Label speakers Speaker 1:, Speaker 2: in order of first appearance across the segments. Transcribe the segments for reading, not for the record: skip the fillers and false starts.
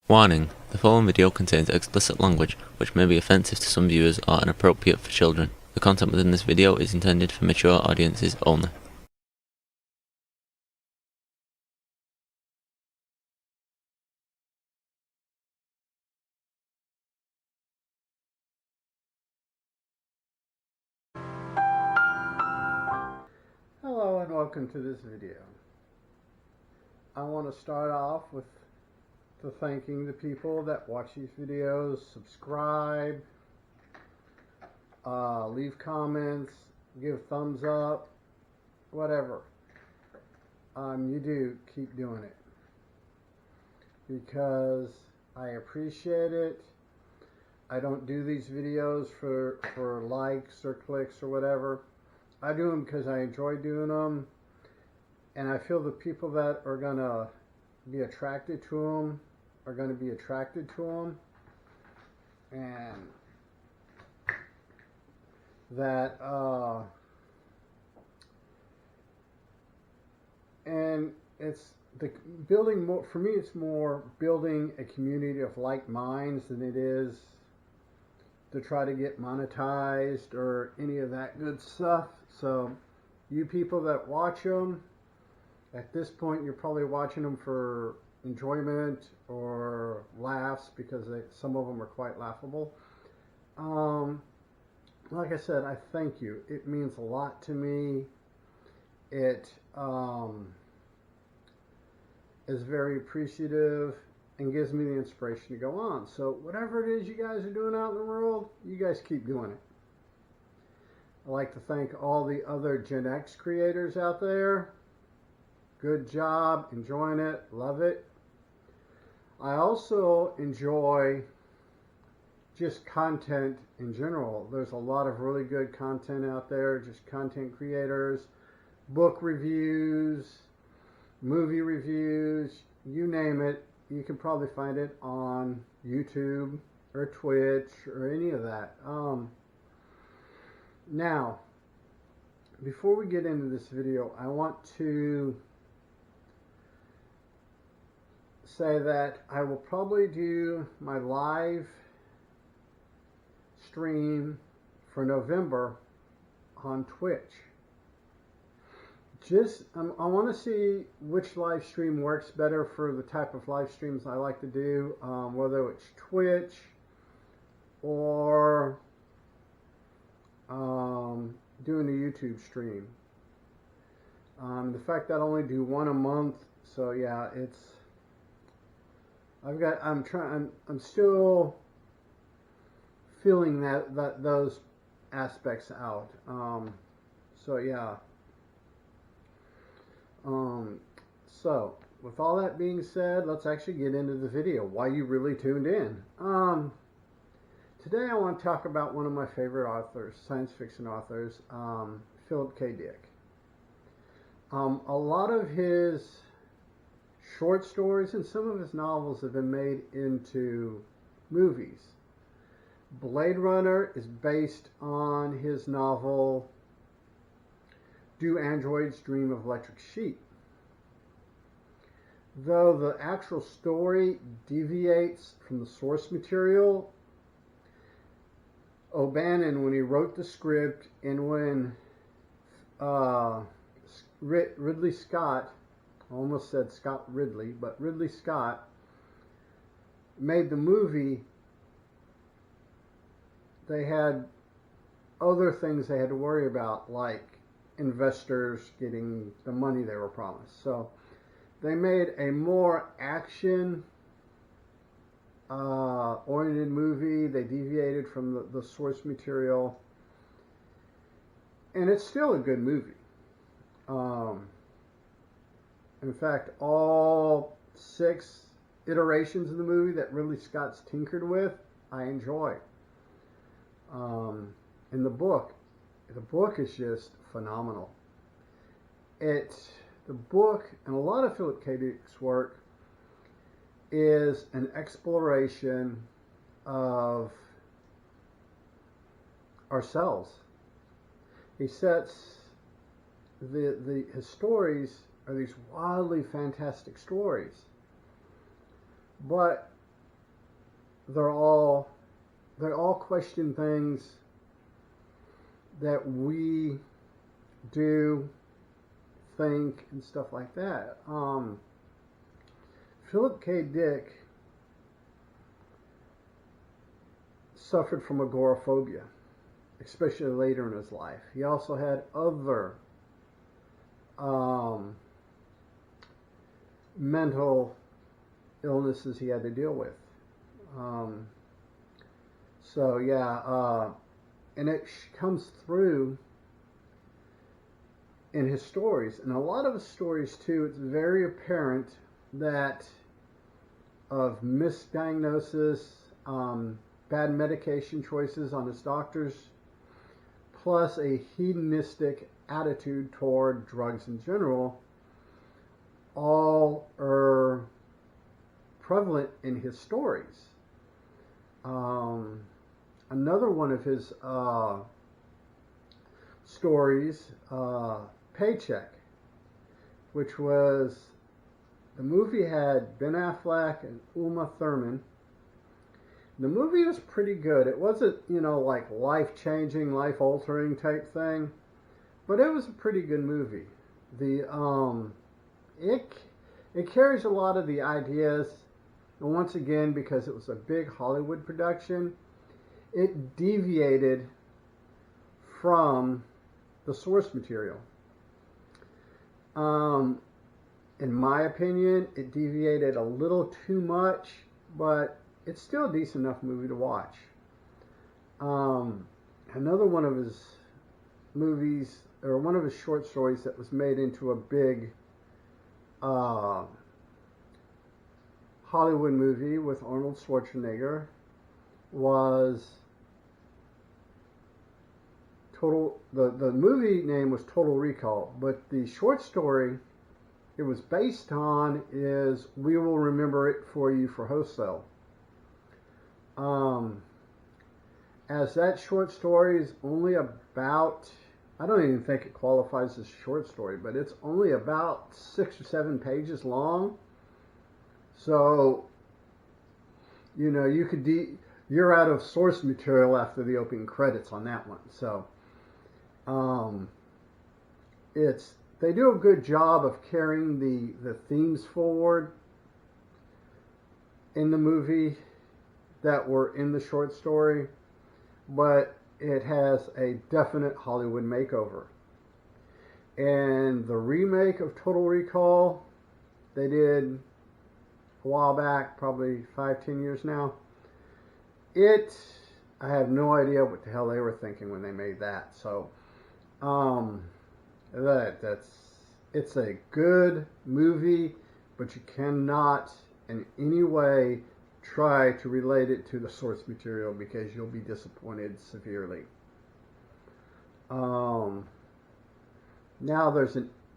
Speaker 1: Warning: the following video contains explicit language which may be offensive to some viewers or inappropriate for children. The content within this video is intended for mature audiences only.
Speaker 2: Hello and welcome to this video. I want to start off with thanking the people that watch these videos, subscribe, leave comments, give thumbs up, whatever. You do keep doing it because I appreciate it. I don't do these videos for likes or clicks or whatever. I do them because I enjoy doing them, and I feel the people that are going to be attracted to them are going to be attracted to them, and that and it's the building more, for me it's more building a community of like minds than it is to try to get monetized or any of that good stuff. So you people that watch them, at this point you're probably watching them for enjoyment or laughs because some of them are quite laughable. Like I said, I thank you. It means a lot to me. It is very appreciative and gives me the inspiration to go on. So whatever it is you guys are doing out in the world, you guys keep doing it. I'd like to thank all the other Gen X creators out there. Good job, enjoying it, love it. I also enjoy just content in general. There's a lot of really good content out there, just content creators, book reviews, movie reviews, you name it. You can probably find it on YouTube or Twitch or any of that. Now, before we get into this video, I want to say that I will probably do my live stream for November on Twitch. I want to see which live stream works better for the type of live streams I like to do, whether it's Twitch or doing a YouTube stream. The fact that I only do one a month, so yeah, I'm still feeling those aspects out. So yeah. So with all that being said, let's actually get into the video. Why you really tuned in. Today I want to talk about one of my favorite authors, science fiction authors, Philip K. Dick. A lot of his short stories and some of his novels have been made into movies. Blade Runner is based on his novel Do Androids Dream of Electric Sheep? Though the actual story deviates from the source material, O'Bannon, when he wrote the script and when Ridley Scott, I almost said Scott Ridley, but Ridley Scott made the movie, they had other things they had to worry about, like investors getting the money they were promised. So they made a more action oriented movie. They deviated from the source material, and it's still a good movie. In fact, all 6 iterations of the movie that Ridley Scott's tinkered with, I enjoy. In the book is just phenomenal. The book, and a lot of Philip K. Dick's work, is an exploration of ourselves. He sets his stories are these wildly fantastic stories, but they're all question things that we do, think, and stuff like that. Philip K. Dick suffered from agoraphobia, especially later in his life. He also had other mental illnesses he had to deal with. And it comes through in his stories. And a lot of his stories, too, it's very apparent that of misdiagnosis, bad medication choices on his doctors, plus a hedonistic attitude toward drugs in general, all are prevalent in his stories. Another one of his stories, Paycheck, which was, the movie had Ben Affleck and Uma Thurman. The movie was pretty good. It wasn't, like life-changing, life-altering type thing, but it was a pretty good movie. It carries a lot of the ideas, and once again, because it was a big Hollywood production, it deviated from the source material. In my opinion, it deviated a little too much, but it's still a decent enough movie to watch. Another one of his movies, or one of his short stories that was made into a big Hollywood movie with Arnold Schwarzenegger, was the movie name was Total Recall, but the short story it was based on is We Will Remember It For You for Wholesale. As that short story is only about, I don't even think it qualifies as a short story, but it's only about 6 or 7 pages long. So, you're out of source material after the opening credits on that one. So, they do a good job of carrying the themes forward in the movie that were in the short story, but it has a definite Hollywood makeover. And the remake of Total Recall they did a while back, probably 5-10 years now, I have no idea what the hell they were thinking when they made that. So it's a good movie, but you cannot in any way try to relate it to the source material because you'll be disappointed severely. Now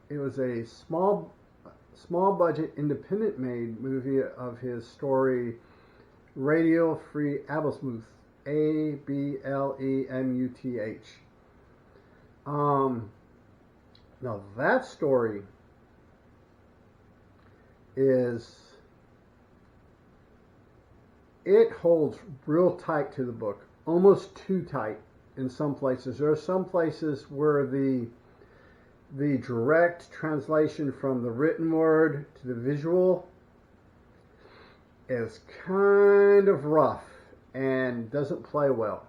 Speaker 2: it was a small budget independent made movie of his story Radio Free Ablemuth, Ablemuth. Now that story it holds real tight to the book, almost too tight in some places. There are some places where the direct translation from the written word to the visual is kind of rough and doesn't play well.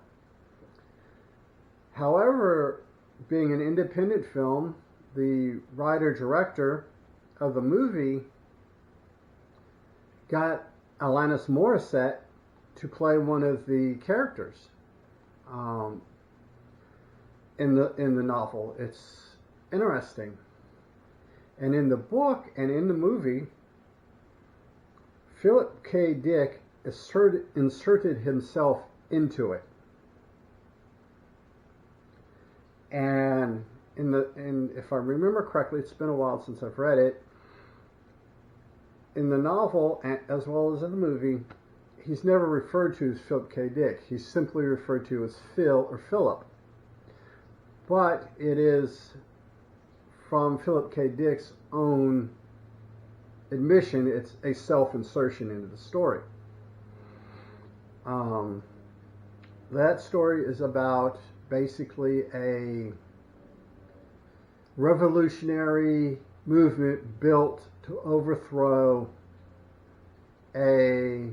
Speaker 2: However, being an independent film, the writer-director of the movie got Alanis Morissette to play one of the characters in the novel. It's interesting. And in the book and in the movie, Philip K. Dick inserted himself into it. And if I remember correctly, it's been a while since I've read it, in the novel, as well as in the movie, he's never referred to as Philip K. Dick. He's simply referred to as Phil or Philip. But it is from Philip K. Dick's own admission, it's a self-insertion into the story. That story is about basically a revolutionary movement built to overthrow a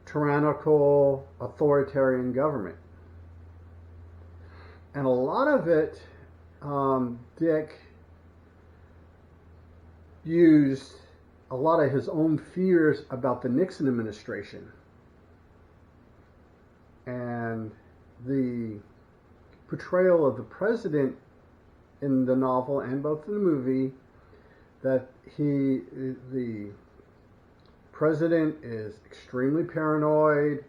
Speaker 2: tyrannical authoritarian government. And a lot of it, Dick used a lot of his own fears about the Nixon administration and the portrayal of the president in the novel and both in the movie, that the president is extremely paranoid,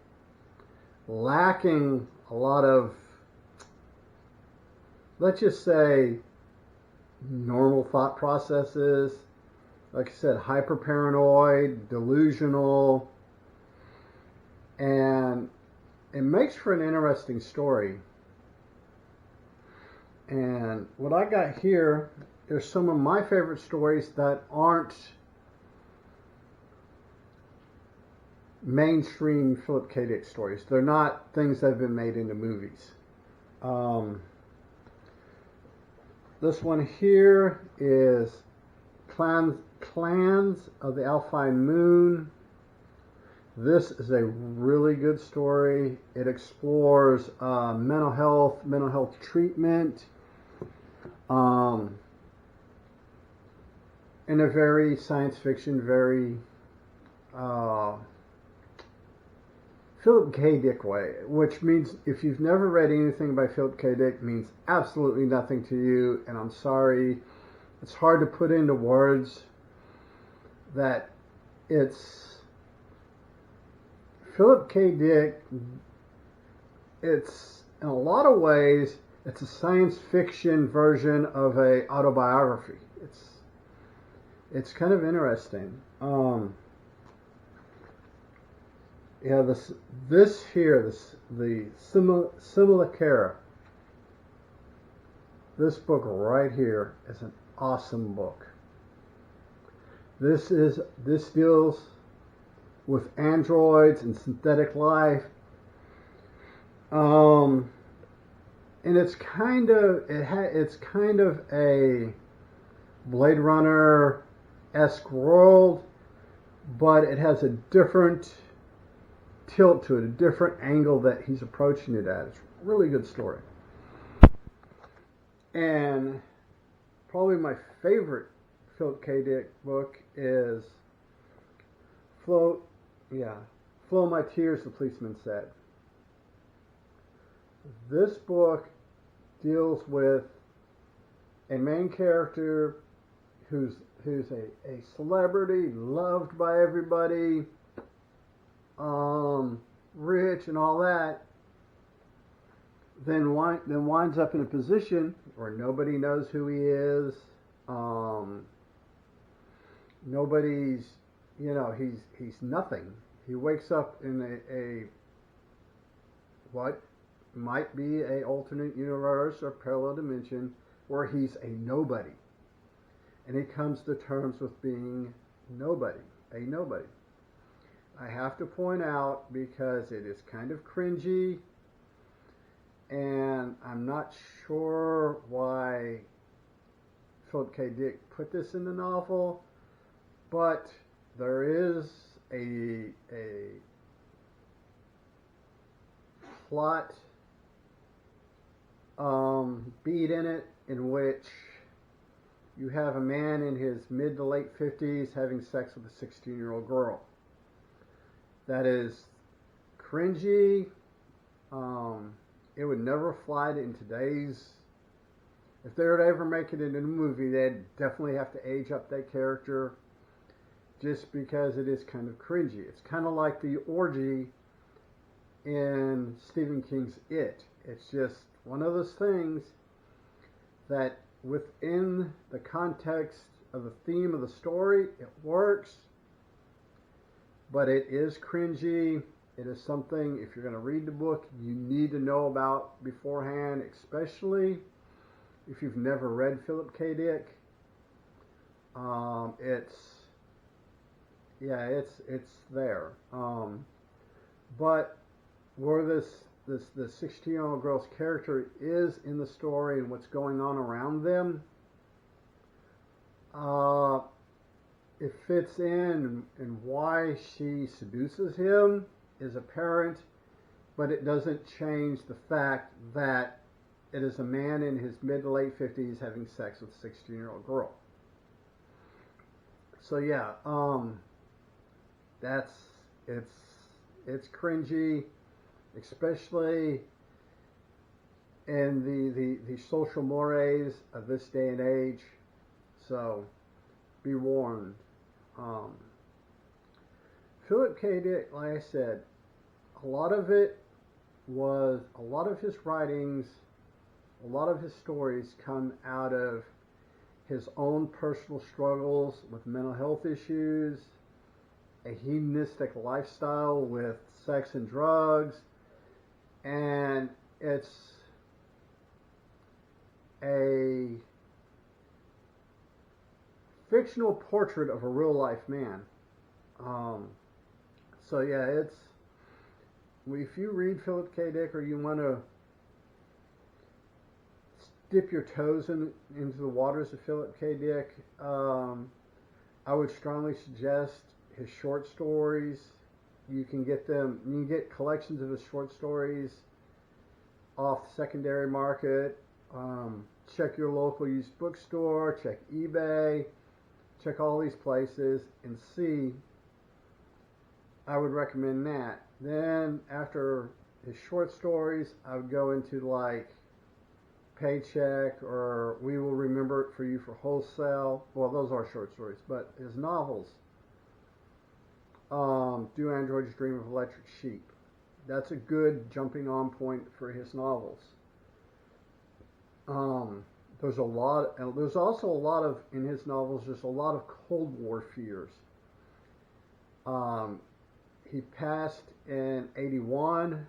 Speaker 2: lacking a lot of, let's just say, normal thought processes. Like I said, hyper paranoid, delusional, and it makes for an interesting story. And what I got here are some of my favorite stories that aren't mainstream Philip K. Dick stories. They're not things that have been made into movies. This one here is Clans of the Alpine Moon. This is a really good story. It explores mental health treatment, in a very science fiction, very Philip K. Dick way, which means if you've never read anything by Philip K. Dick, it means absolutely nothing to you, and I'm sorry. It's hard to put into words that it's Philip K. Dick. It's, in a lot of ways, it's a science fiction version of a autobiography. It's kind of interesting. Yeah, the Simulacra. This book right here is an awesome book. This deals with androids and synthetic life. And it's kind of a Blade Runner-esque world, but it has a different tilt to it, a different angle that he's approaching it at. It's a really good story. And probably my favorite Philip K. Dick book is Flow My Tears, the Policeman Said. This book deals with a main character who's a celebrity, loved by everybody, rich and all that, then winds up in a position where nobody knows who he is. Nobody's, he's nothing. He wakes up in a what might be a alternate universe or parallel dimension where he's a nobody. And he comes to terms with being a nobody. I have to point out, because it is kind of cringy, and I'm not sure why Philip K. Dick put this in the novel, but there is a plot beat in it in which you have a man in his mid to late 50s having sex with a 16-year-old girl. That is cringy. It would never fly in today's... If they were to ever make it into a movie, they'd definitely have to age up that character, just because it is kind of cringy. It's kind of like the orgy in Stephen King's It. It's just one of those things that within the context of the theme of the story, it works, but it is cringy. It is something, if you're going to read the book, you need to know about beforehand, especially if you've never read Philip K. Dick. It's there. but where the 16-year-old girl's character is in the story and what's going on around them, it fits in, and why she seduces him is apparent, but it doesn't change the fact that it is a man in his mid to late 50s having sex with a 16-year-old girl. So yeah, it's cringy, especially in the social mores of this day and age. So be warned. Philip K. Dick, like I said, a lot of his writings, a lot of his stories come out of his own personal struggles with mental health issues, a hedonistic lifestyle with sex and drugs, and it's a fictional portrait of a real life man. So yeah, if you read Philip K. Dick, or you want to dip your toes into the waters of Philip K. Dick, I would strongly suggest his short stories. You can get them. You can get collections of his short stories off the secondary market. Check your local used bookstore. Check eBay. Check all these places and see. I would recommend that. Then after his short stories, I would go into like Paycheck or We Will Remember It For You for Wholesale. Well, those are short stories, but his novels. Do Androids Dream of Electric Sheep. That's a good jumping on point for his novels. There's a lot, and there's also a lot of, in his novels, there's a lot of Cold War fears. He passed in 81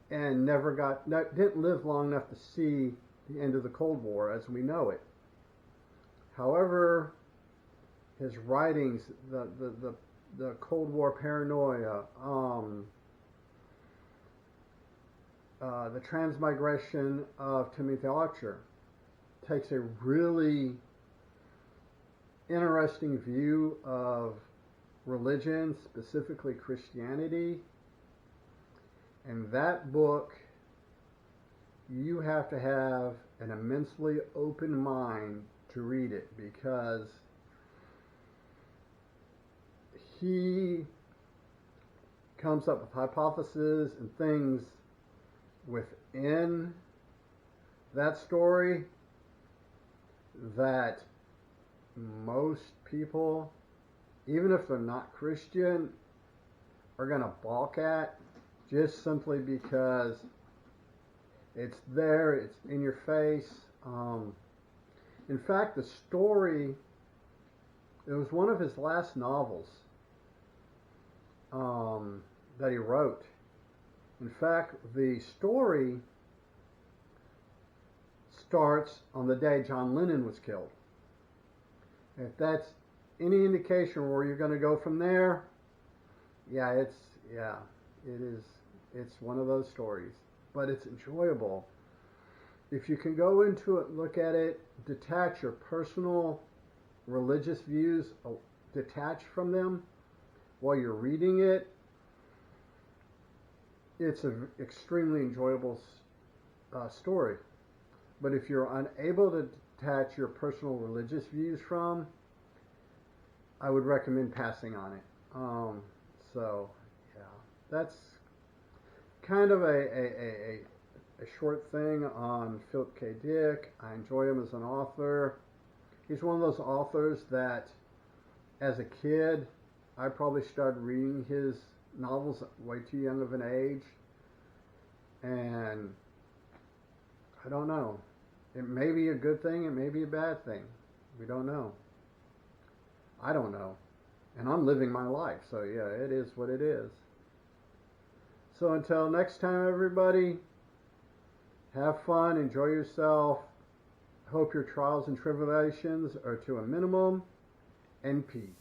Speaker 2: and didn't live long enough to see the end of the Cold War as we know it. However, his writings, the Cold War paranoia, the transmigration of Timothy Archer, takes a really interesting view of religion, specifically Christianity. And that book, you have to have an immensely open mind to read it, because he comes up with hypotheses and things within that story that most people, even if they're not Christian, are going to balk at, just simply because it's there, it's in your face. In fact, the story, it was one of his last novels that he wrote. In fact, the story starts on the day John Lennon was killed. If that's any indication where you're going to go from there, it is. It's one of those stories, but it's enjoyable. If you can go into it, look at it, detach your personal religious views, detach from them while you're reading it, it's an extremely enjoyable story. But if you're unable to detach your personal religious views from, I would recommend passing on it. That's kind of a short thing on Philip K. Dick. I enjoy him as an author. He's one of those authors that, as a kid, I probably started reading his novels at way too young of an age. And I don't know. It may be a good thing, it may be a bad thing. We don't know. I don't know. And I'm living my life, so yeah, it is what it is. So until next time, everybody, have fun, enjoy yourself. Hope your trials and tribulations are to a minimum, and peace.